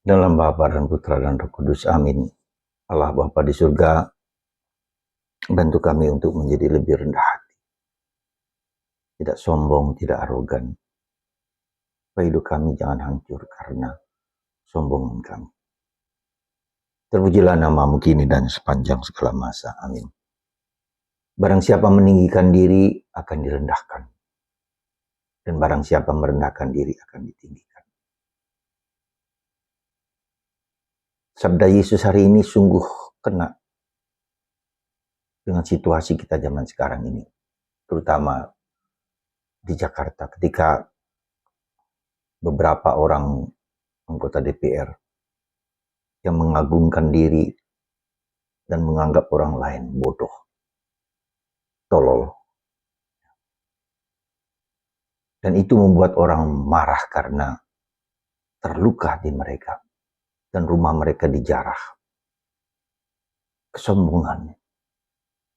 Dalam Bapa dan Putra dan Roh Kudus, amin. Allah Bapa di surga, bantu kami untuk menjadi lebih rendah hati, tidak sombong, tidak arogan. Supaya hidup kami jangan hancur karena sombongan kami. Terpujilah namamu kini dan sepanjang segala masa, amin. Barang siapa meninggikan diri akan direndahkan, dan barang siapa merendahkan diri akan ditinggikan. Sabda Yesus hari ini sungguh kena dengan situasi kita zaman sekarang ini, terutama di Jakarta, ketika beberapa orang anggota DPR yang mengagungkan diri dan menganggap orang lain bodoh, tolol. Dan itu membuat orang marah karena terluka di mereka dan rumah mereka dijarah. Kesombongan.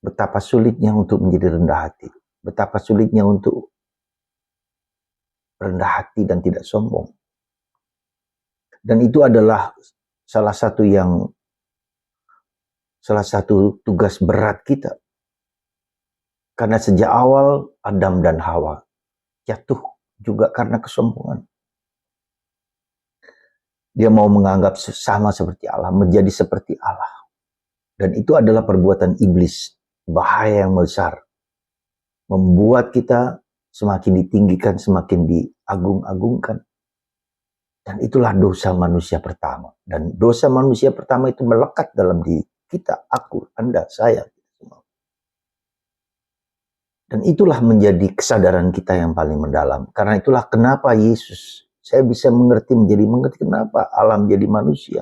Betapa sulitnya untuk menjadi rendah hati. Betapa sulitnya untuk rendah hati dan tidak sombong. Dan itu adalah salah satu tugas berat kita. Karena sejak awal Adam dan Hawa jatuh juga karena kesombongan. Dia mau menganggap sama seperti Allah, menjadi seperti Allah. Dan itu adalah perbuatan iblis, bahaya yang besar. Membuat kita semakin ditinggikan, semakin diagung-agungkan. Dan itulah dosa manusia pertama. Dan dosa manusia pertama itu melekat dalam diri kita, aku, Anda, saya. Dan itulah menjadi kesadaran kita yang paling mendalam. Karena itulah kenapa Yesus, saya bisa mengerti kenapa Allah menjadi manusia.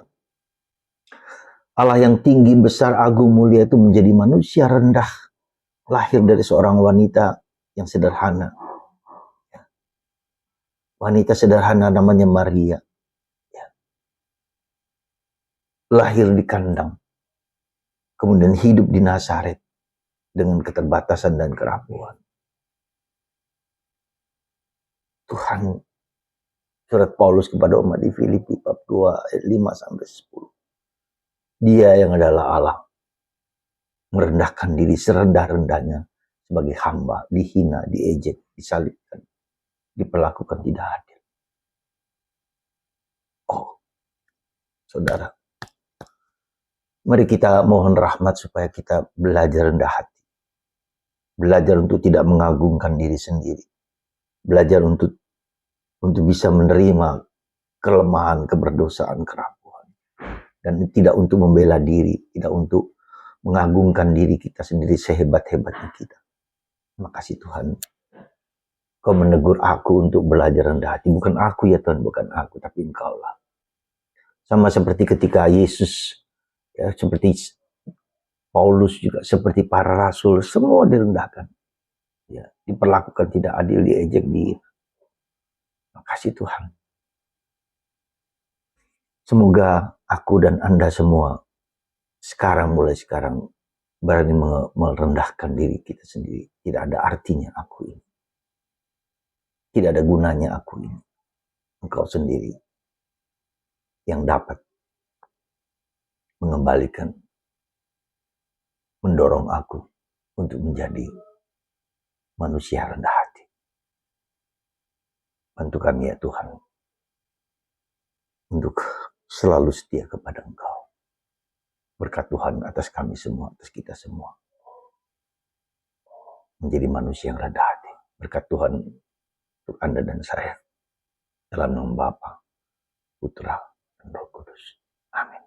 Allah yang tinggi, besar, agung, mulia itu menjadi manusia rendah. Lahir dari seorang wanita yang sederhana. Wanita sederhana namanya Maria. Lahir di kandang. Kemudian hidup di Nazaret dengan keterbatasan dan kerapuhan. Tuhan, surat Paulus kepada umat di Filipi bab 2 ayat 5-10. Dia yang adalah Allah merendahkan diri serendah-rendahnya sebagai hamba, dihina, diejek, disalibkan, diperlakukan tidak adil. Oh, saudara, mari kita mohon rahmat supaya kita belajar rendah hati. Belajar untuk tidak mengagungkan diri sendiri. Belajar untuk bisa menerima kelemahan, keberdosaan, kerapuhan. Dan tidak untuk membela diri, tidak untuk mengagungkan diri kita sendiri sehebat-hebatnya kita. Terima kasih Tuhan. Kau menegur aku untuk belajar rendah hati. Bukan aku ya Tuhan, bukan aku, tapi Engkau lah. Sama seperti ketika Yesus, ya, seperti Paulus juga, seperti para rasul, semua direndahkan. Ya, diperlakukan tidak adil, diejek, Terima kasih Tuhan. Semoga aku dan Anda semua mulai sekarang berani merendahkan diri kita sendiri. Tidak ada artinya aku ini. Tidak ada gunanya aku ini. Engkau sendiri yang dapat mengembalikan, mendorong aku untuk menjadi manusia rendah hati. Bantu kami ya Tuhan untuk selalu setia kepada Engkau. Berkat Tuhan atas kami semua, atas kita semua. Menjadi manusia yang rendah hati. Berkat Tuhan untuk Anda dan saya. Dalam nama Bapa, Putra, dan Roh Kudus. Amin.